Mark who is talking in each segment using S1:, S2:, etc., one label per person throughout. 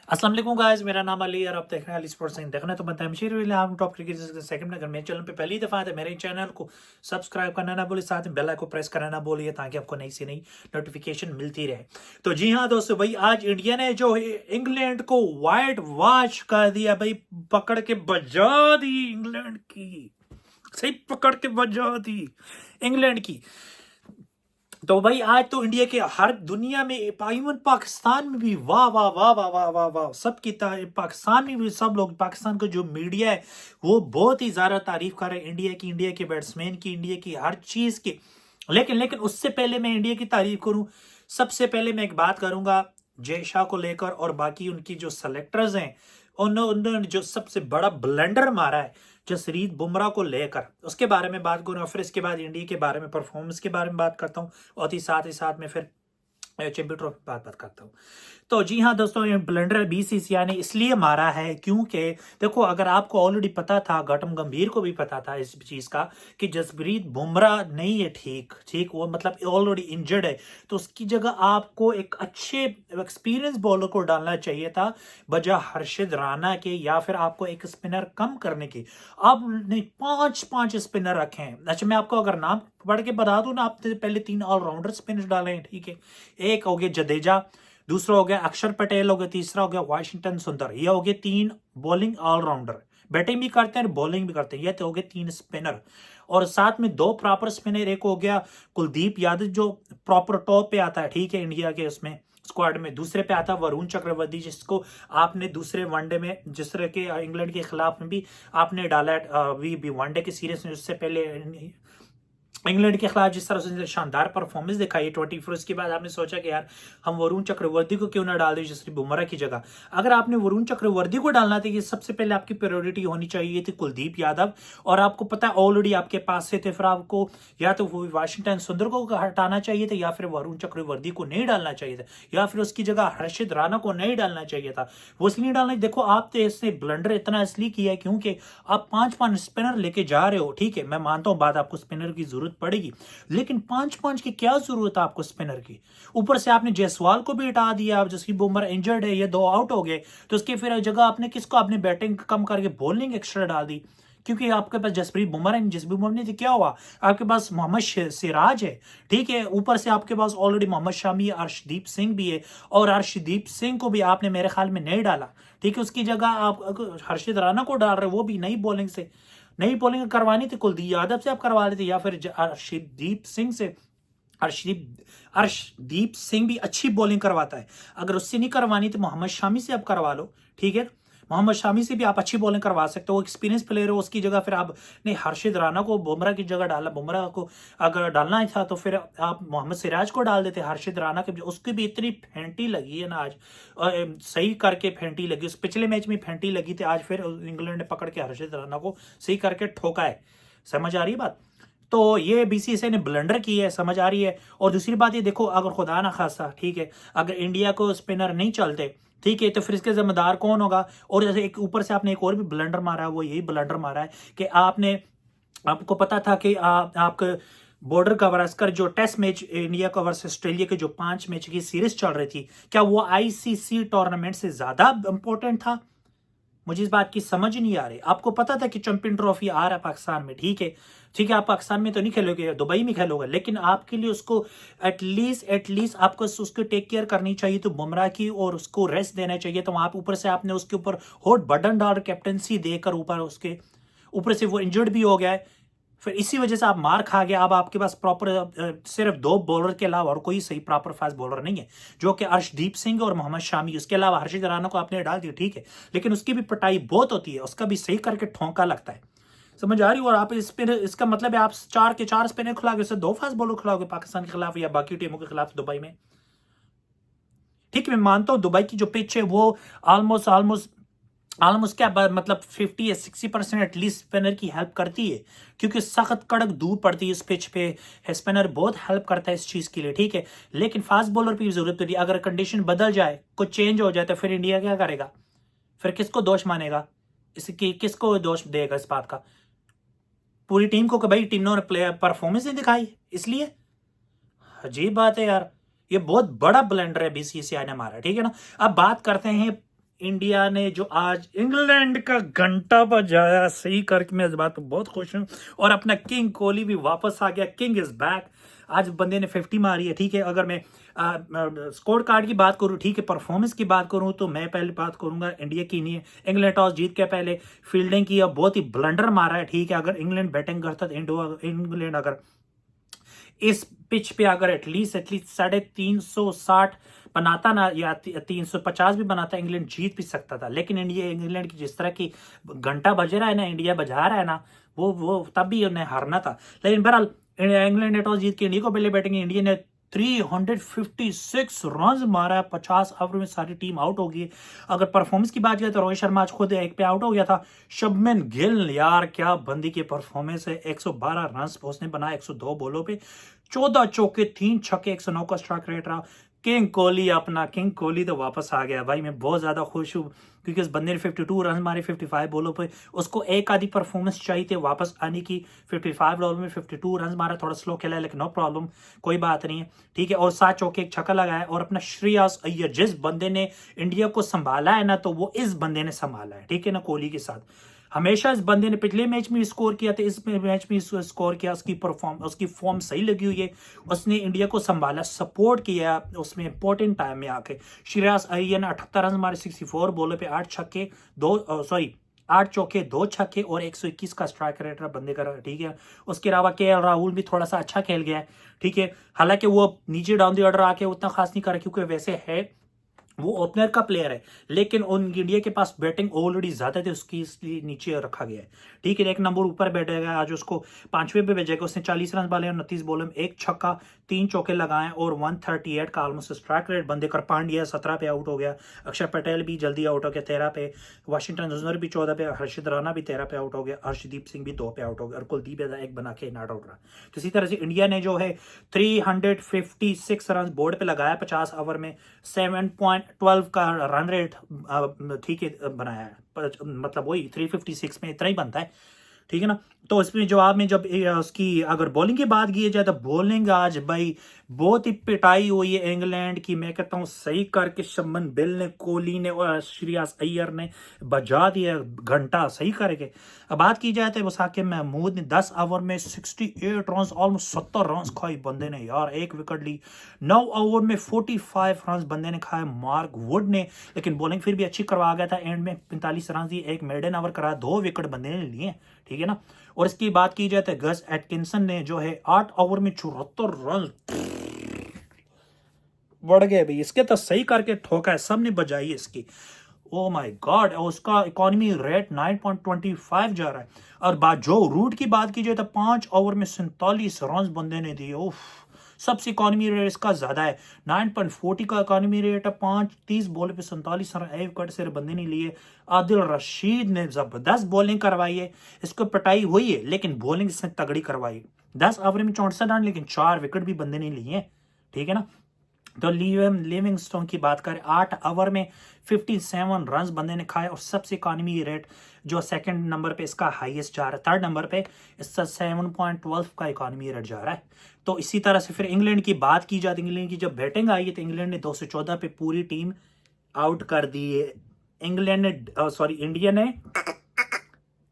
S1: अस्सलाम वालेकुम गाइस, मेरा नाम अली और आप देख रहे हैं अली स्पोर्ट्स। देखना तो बनता है मशीर हम टॉप क्रिकेट सेकंड में। अगर मेरे चैनल पे पहली दफा है मेरे चैनल को सब्सक्राइब करना ना भूलिए, साथ में बेल आइकन को प्रेस करना ना भूलिए ताकि आपको नई से नई नोटिफिकेशन मिलती रहे। तो जी हाँ दोस्तों, भाई आज इंडिया ने जो इंग्लैंड को वाइट वॉश कर दिया भाई, पकड़ के बजा दी इंग्लैंड की, सही पकड़ के बजा दी इंग्लैंड की। तो भाई आज तो इंडिया के हर दुनिया में, इवन पाकिस्तान में भी वाह वाह वाह वाह वाह वाह वाह सब की पाकिस्तान में भी सब लोग, पाकिस्तान का जो मीडिया है वो बहुत ही ज्यादा तारीफ कर रहे हैं इंडिया की, इंडिया के बैट्समैन की, इंडिया की हर चीज की। लेकिन लेकिन उससे पहले मैं इंडिया की तारीफ करूं, सबसे पहले मैं एक बात करूंगा जय शाह को लेकर और बाकी उनकी जो सेलेक्टर्स हैं, उन्होंने जो सबसे बड़ा ब्लंडर मारा है जसप्रीत बुमराह को लेकर, उसके बारे में बात करूँ। फिर इसके बाद इंडिया के बारे में, परफॉर्मेंस के बारे में बात करता हूँ और ही साथ में फिर चैंपियन ट्रॉफी बात करता हूँ। तो जी हाँ दोस्तों, ये ब्लंडर बीसीसीआई ने इसलिए मारा है क्योंकि देखो, अगर आपको ऑलरेडी पता था, गौतम गंभीर को भी पता था इस चीज का कि जसप्रीत बुमराह नहीं है ठीक ठीक, वो मतलब ऑलरेडी इंजर्ड है, तो उसकी जगह आपको एक अच्छे एक्सपीरियंस बॉलर को डालना चाहिए था बजाय हर्षित राणा के, या फिर आपको एक स्पिनर कम करने की। आपने पांच पांच स्पिनर रखे हैं। अच्छा, मैं आपको अगर नाम पढ़ के बता दूं ना, आपने पहले 3 ऑलराउंडर स्पिनर डाले हैं, ठीक है। एक हो गया जडेजा, दूसरा हो गया अक्षर पटेल, हो गया तीसरा हो गया वाशिंगटन सुंदर। ये हो गए 3 बॉलिंग ऑलराउंडर, बैटिंग भी करते हैं बॉलिंग भी करते हैं। ये तो हो गए 3 स्पिनर, और साथ में 2 प्रॉपर स्पिनर। एक हो गया कुलदीप यादव जो प्रॉपर टॉप पे आता है, ठीक है, इंडिया के उसमें स्क्वाड में। दूसरे पे आता है वरुण चक्रवर्ती, जिसको आपने दूसरे वनडे में, जिस तरह के इंग्लैंड के खिलाफ में भी आपने डाला भी वनडे के सीरीज में, उससे पहले इंग्लैंड के खिलाफ जिस तरह से शानदार परफॉर्मेंस दिखाई 24। उसके बाद आपने सोचा कि यार हम वरुण चक्रवर्ती को क्यों ना डाल दें जसप्रीत बुमराह की जगह। अगर आपने वरुण चक्रवर्ती को डालना था, ये सबसे पहले आपकी प्रायोरिटी होनी चाहिए थी कुलदीप यादव, और आपको पता है ऑलरेडी आपके पास से थे, फिर आपको या तो वाशिंगटन सुंदर को हटाना चाहिए था, या फिर वरुण चक्रवर्ती को नहीं डालना चाहिए था, या फिर उसकी जगह हर्षित राणा को नहीं डालना चाहिए था। वो इसलिए डालना, देखो आप तो इसने ब्लंडर इतना इसलिए किया है क्योंकि आप 5 स्पिनर लेके जा रहे हो, ठीक है, मैं मानता हूं बात, आपको स्पिनर की जरूरत पड़ेगी, लेकिन 5 की क्या जरूरत है आपको स्पिनर की। ऊपर से आपने जायसवाल को भी हटा दिया, जबकि बुमराह इंजर्ड है, ये 2 आउट हो गए, तो उसके फिर जगह आपने किसको, आपने बैटिंग कम करके बॉलिंग एक्स्ट्रा डाल दी, क्योंकि आपके पास जसप्रीत बुमराह नहीं थी। क्या हुआ, आपके पास मोहम्मद सिराज है, ठीक है, ऊपर से आपके पास ऑलरेडी मोहम्मद शामी, अर्शदीप सिंह भी है, और अर्शदीप सिंह को भी आपने मेरे ख्याल में नहीं डाला, ठीक है। उसकी जगह आप हर्षित राणा को डाल रहे, वो भी नई बॉलिंग से, नई बॉलिंग करवानी थी कुलदीप यादव से आप करवा लेते, या फिर अर्शदीप सिंह से। अर्शदीप सिंह भी अच्छी बॉलिंग करवाता है, अगर उससे नहीं करवानी तो मोहम्मद शामी से आप करवा लो, ठीक है। मोहम्मद शामी से भी आप अच्छी बॉलिंग करवा सकते हो, एक्सपीरियंस प्लेयर हो। उसकी जगह फिर आपने हर्षित राणा को बुमराह की जगह डाला, बुमराह को अगर डालना ही था तो फिर आप मोहम्मद सिराज को डाल देते। हर्षित राणा के उसकी भी इतनी फेंटी लगी है ना आज, सही करके फेंटी लगी, उस पिछले मैच में फेंटी लगी थी, आज फिर इंग्लैंड ने पकड़ के हर्षित राणा को सही करके ठोका है। समझ आ रही है बात। तो ये बीसीसीआई ने ब्लंडर की है, समझ आ रही है। और दूसरी बात ये देखो, अगर खुदा ना खासा, ठीक है, अगर इंडिया को स्पिनर नहीं चलते, ठीक है, तो फिर इसके जिम्मेदार कौन होगा। और जैसे एक ऊपर से आपने एक और भी ब्लंडर मारा है, वो यही ब्लंडर मारा है कि आपको पता था कि आपका बॉर्डर गवास्कर जो टेस्ट मैच इंडिया का वर्सेस ऑस्ट्रेलिया के जो 5 मैच की सीरीज चल रही थी, क्या वो आईसीसी टूर्नामेंट से ज्यादा इंपॉर्टेंट था। मुझे इस बात की समझ नहीं आ रही। आपको पता था कि चैंपियन ट्रॉफी आ रहा है पाकिस्तान में, ठीक है, ठीक है, आप पाकिस्तान में तो नहीं खेलोगे, दुबई में खेलोगे, लेकिन आपके लिए उसको एटलीस्ट आपको उसको टेक केयर करनी चाहिए, तो बुमराह की, और उसको रेस्ट देना चाहिए। तो आप ऊपर से आपने उसके ऊपर हॉट बटन डाल कैप्टनसी देकर ऊपर उसके ऊपर से वो इंजर्ड भी हो गया है, फिर इसी वजह से आप मार खा गए। अब आपके पास प्रॉपर सिर्फ 2 बॉलर के अलावा और कोई सही प्रॉपर फास्ट बॉलर नहीं है, जो कि अर्शदीप सिंह और मोहम्मद शामी। उसके अलावा हर्षित राणा को आपने डाल दिया, ठीक है, लेकिन उसकी भी पिटाई बहुत होती है, उसका भी सही करके ठोंका लगता है। समझ आ रही है। और आप इस स्पिनर, इसका मतलब है आप 4 के 4 स्पिनर खिलाओगे, उससे 2 फास्ट बॉलर खिलाओगे पाकिस्तान के खिलाफ या बाकी टीमों के खिलाफ दुबई में। ठीक है, मैं मानता हूं दुबई की जो पिच है वो ऑलमोस्ट ऑलमोस्ट क्या मतलब 50 या 60% एटलीस्ट स्पिनर की हेल्प करती है, क्योंकि सख्त कड़क धूप पड़ती है इस पिच पे, स्पिनर बहुत हेल्प करता है इस चीज के लिए, ठीक है। लेकिन फास्ट बॉलर की भी जरूरत पड़ती है। अगर कंडीशन बदल जाए, कुछ चेंज हो जाए, तो फिर इंडिया क्या करेगा, फिर किसको दोष मानेगा, इसकी किसको दोष देगा इस बात का, पूरी टीम को कि भाई टीमों ने प्लेयर परफॉर्मेंस नहीं दिखाई। इसलिए अजीब बात है यार, ये बहुत बड़ा ब्लंडर है बीसीसीआई ने मारा, ठीक है ना। अब बात करते हैं इंडिया ने जो आज इंग्लैंड का घंटा बजाया सही करके, मैं इस बात पर बहुत खुश हूँ। और अपना किंग कोहली भी वापस आ गया, किंग इज बैक। आज बंदे ने 50 मारी है, ठीक है। अगर मैं स्कोर कार्ड की बात करूँ, ठीक है, परफॉर्मेंस की बात करूँ, तो मैं पहले बात करूंगा इंडिया की नहीं है। इंग्लैंड टॉस जीत के पहले फील्डिंग की, अब बहुत ही ब्लंडर मारा है, ठीक है। अगर इंग्लैंड बैटिंग करता तो इंग्लैंड अगर इस पिच पे अगर एटलीस्ट 360 बनाता ना, या 350 भी बनाता, इंग्लैंड जीत भी सकता था। लेकिन इंग्लैंड की जिस तरह की घंटा बज रहा है ना, इंडिया बजा रहा है ना, वो तब भी उन्हें हारना था। लेकिन बहरहाल इंग्लैंड ने टॉस जीत के इंडिया को पहले बैटिंग, इंडिया ने 356 रन मारा है। 50 ओवर में सारी टीम आउट हो गई। अगर परफॉर्मेंस की बात करें तो रोहित शर्मा आज खुद एक पे आउट हो गया था। शुभमन गिल, यार क्या बंदी की परफॉर्मेंस है। 112 रन उसने बनाया 102 बॉलों पे, 14 चौके, 3 छक्के, 109 का स्ट्राइक रेट रहा। किंग कोहली तो वापस आ गया भाई। मैं बहुत ज्यादा खुश हूँ क्योंकि उस बंदे ने 52 रन मारे 55 बॉलों पे। उसको एक आधी परफॉर्मेंस चाहिए थी वापस आने की। 55 बॉल में 52 रन मारा, थोड़ा स्लो खेला है, लेकिन नो प्रॉब्लम, कोई बात नहीं है, ठीक है। और 7 चौके, एक छक्का लगाया। और अपना श्रेयस अय्यर, जिस बंदे ने इंडिया को संभाला है ना, तो वो इस बंदे ने संभाला है, ठीक है ना, कोहली के साथ। हमेशा इस बंदे ने पिछले मैच में स्कोर किया था, इस मैच में स्कोर किया। उसकी फॉर्म सही लगी हुई है। उसने इंडिया को संभाला, सपोर्ट किया उसमें इंपॉर्टेंट टाइम में आके। श्रेयस अय्यर ने 78 रन मारे 64 बॉलों पे, 8 चौके 2 छक्के और 121 का स्ट्राइक रेट बंदे का, ठीक है। उसके अलावा केएल राहुल भी थोड़ा सा अच्छा खेल गया है, ठीक है। हालांकि वो नीचे डाउन द ऑर्डर आके उतना खास नहीं करा, क्योंकि वैसे है वो ओपनर का प्लेयर है, लेकिन उन इंडिया के पास बैटिंग ऑलरेडी ज्यादा थी उसकी, इसलिए नीचे रखा गया है, ठीक है। एक नंबर ऊपर बैठेगा आज, उसको 5वें पे भेजेगा। उसने 40 रन डाले और 29 बॉल में 1 छक्का, 3 चौके लगाए और 138 का ऑलमोस्ट स्ट्राइक रेट बंदे कर। पांड्या 17 पे आउट हो गया। अक्षर पटेल भी जल्दी आउट हो गया 13 पे। वाशिंगटन सुंदर भी 14 पे। हर्षित राणा भी 13 पे आउट हो गया। हर्षदीप सिंह भी 2 पे आउट हो गया और कुलदीप यादव 1 बना के नॉट आउट रहा। तो इसी तरह से इंडिया ने जो है 356 रन बोर्ड पे लगाया 50 ओवर में। 7.12 का रन रेट, ठीक है, बनाया है। मतलब वही 356 में इतना ही बनता है, ठीक है ना। तो इसमें जवाब में जब उसकी अगर बॉलिंग की बात की जाए, तो बॉलिंग आज भाई बहुत ही पिटाई हुई है इंग्लैंड की। मैं कहता हूँ सही करके शुभमन गिल ने, कोहली ने और श्रेयस अय्यर ने बजा दिया घंटा सही करके। अब बात की जाए तो मुसाकिब महमूद ने 10 ओवर में 68 रन, ऑलमोस्ट 70 रन खाई बंदे ने यार, 1 विकेट ली। 9 ओवर में 45 रन बंदे ने खाए मार्क वुड ने, लेकिन बॉलिंग फिर भी अच्छी करवा गया था। एंड में 45 रन दिए, 1 मेडन ओवर करा, 2 विकेट बंदे ने लिए, ठीक है ना। और इसकी बात की जाए तो गस एटकिंसन ने जो है 8 ओवर में 74 रन बढ़ गए भाई इसके, तो सही करके ठोका है, सबने बजाई इसकी। ओ माय गॉड, उसका इकोनॉमी रेट 9.25 जा रहा है। और बात जो रूट की बात की जाए तो 5 ओवर में 47 रन बंदे ने दिए। उफ, सबसे इकोनॉमी रेट इसका ज्यादा है, 9.40 का इकोनॉमी रेट है। 30 बॉल पे 47 रन, 1 विकेट से बंदे नहीं लिए। आदिल रशीद ने जबरदस्त बॉलिंग करवाई है, इसको पिटाई हुई है, लेकिन बॉलिंग इसने तगड़ी करवाई। 10 ओवर में 64 रन, लेकिन 4 विकेट भी बंदे ने लिए, ठीक है ना। तो लिविंगस्टोन की बात करें, 8 ओवर में 57 रन बंदे ने खाए। और सबसे इकोनॉमी रेट जो सेकंड नंबर पे इसका हाईएस्ट जा रहा है, थर्ड नंबर पे इसका 7.12 का इकोनॉमी रेट जा रहा है। तो इसी तरह से फिर इंग्लैंड की बात की जाती है, इंग्लैंड की जब बैटिंग आई है तो इंग्लैंड ने 214 पे पूरी टीम आउट कर दी है। इंडिया ने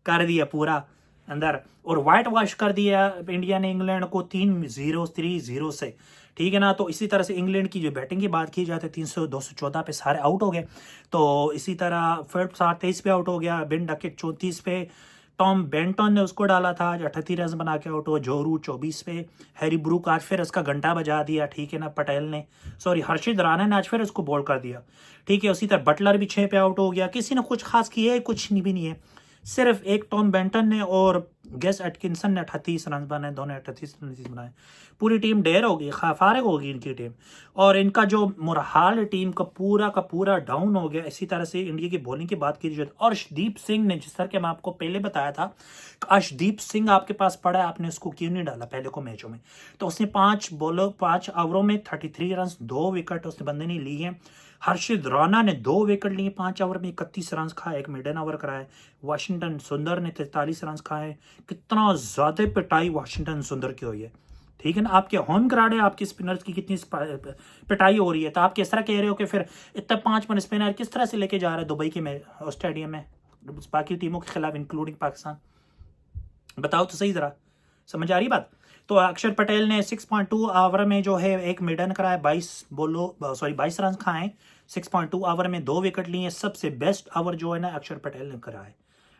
S1: कर दिया पूरा अंदर, और व्हाइट वॉश कर दिया इंडिया ने इंग्लैंड को 3-0 से, ठीक है ना। तो इसी तरह से इंग्लैंड की जो बैटिंग की बात की जाए तो 214 पे सारे आउट हो गए। तो इसी तरह फिर 23 पे आउट हो गया। बिन डकेट 34 पे। टॉम बेंटन ने उसको डाला था आज, 38 रन बना के आउट हुआ। जो रूट 24 पे। हैरी ब्रूक आज फिर उसका घंटा बजा दिया, ठीक है ना, पटेल ने, सॉरी हर्षित राणा ने आज फिर उसको बॉल कर दिया, ठीक है। उसी तरह बटलर भी 6 पे आउट हो गया। किसी ने कुछ खास किया है, कुछ नहीं भी नहीं है, सिर्फ एक टॉम बेंटन ने और गेस एटकिंसन ने 38 रन बनाए, दोनों 38 रन बनाए। पूरी टीम ढेर होगी, फारिग होगी इनकी टीम। और इनका जो मुरहाल टीम का पूरा डाउन हो गया। इसी तरह से इंडिया की बॉलिंग की बात की जाए, अर्शदीप सिंह ने, जिस तरह के मैं आपको पहले बताया था, अर्शदीप सिंह आपके पास पड़ा है, आपने उसको क्यों नहीं डाला पहले को मैचों में। तो उसने 5 ओवरों में 33 रन, 2 विकेट उसने बंदे ने ली है। हर्षित राणा ने 2 विकेट लिए, 5 ओवर में 31 रन खाए, 1 मिडन ओवर कराए। वाशिंगटन सुंदर ने 43 रन खाए। कितना ज्यादा पिटाई वाशिंगटन सुंदर की हुई है, ठीक है ना, आपके होम ग्राउंड है, आपके स्पिनर्स की कितनी पिटाई हो रही है, तो आप किस तरह कह रहे हो कि फिर इतना 5 स्पिनर किस तरह से लेके जा रहा है दुबई के में स्टेडियम में बाकी टीमों के खिलाफ इंक्लूडिंग पाकिस्तान? बताओ तो सही जरा, समझ आ रही बात? तो अक्षर पटेल ने 6.2 ओवर में जो है एक मिडन कराया, 22 रन खाए, 6.2 ओवर में 2 विकेट लिए। सबसे बेस्ट ओवर जो है ना अक्षर पटेल ने कराया,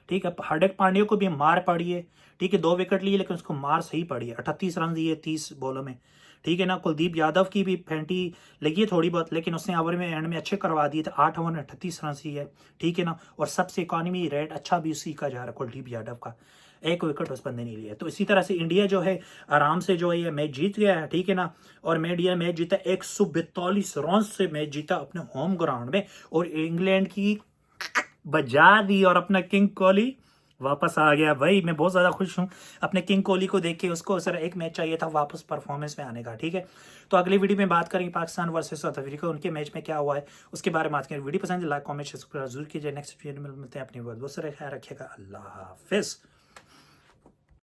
S1: ठीक है। हार्दिक पांड्या को भी मार पड़ी है, ठीक है, 2 विकेट लिए लेकिन उसको मार सही पड़ी है, 38 रन दिए 30 बॉलों में, ठीक है ना। कुलदीप यादव की भी फेंटी लगी है थोड़ी बहुत, लेकिन उसने ओवर में एंड में अच्छे करवा दिए थे, 8 ओवर में 38 रन ही है, ठीक है ना। और सबसे इकॉनमी रेट अच्छा भी उसी का जा रहा है, कुलदीप यादव का, 1 विकेट उस बंदे ने लिया। तो इसी तरह से इंडिया जो है आराम से जो है ये मैच जीत गया है, ठीक है ना। और इंडिया मैच जीता 142 रन से मैच जीता अपने होम ग्राउंड में, और इंग्लैंड की बजा दी, और अपना किंग कोहली वापस आ गया भाई। मैं बहुत ज़्यादा खुश हूँ अपने किंग कोहली को देख के, उसको सर एक मैच चाहिए था वापस परफॉर्मेंस में आने का, ठीक है। तो अगली वीडियो में बात करेंगे पाकिस्तान वर्सेस साउथ अफ्रीका, उनके मैच में क्या हुआ है उसके बारे में बात करेंगे। वीडियो पसंद है लाइक कमेंट सब्सक्राइब जरूर कीजिए। नेक्स्ट वीडियो में मिलते हैं, अपनी बहुत बहुत सारे ख्याल रखिएगा, अल्लाह हाफिज़।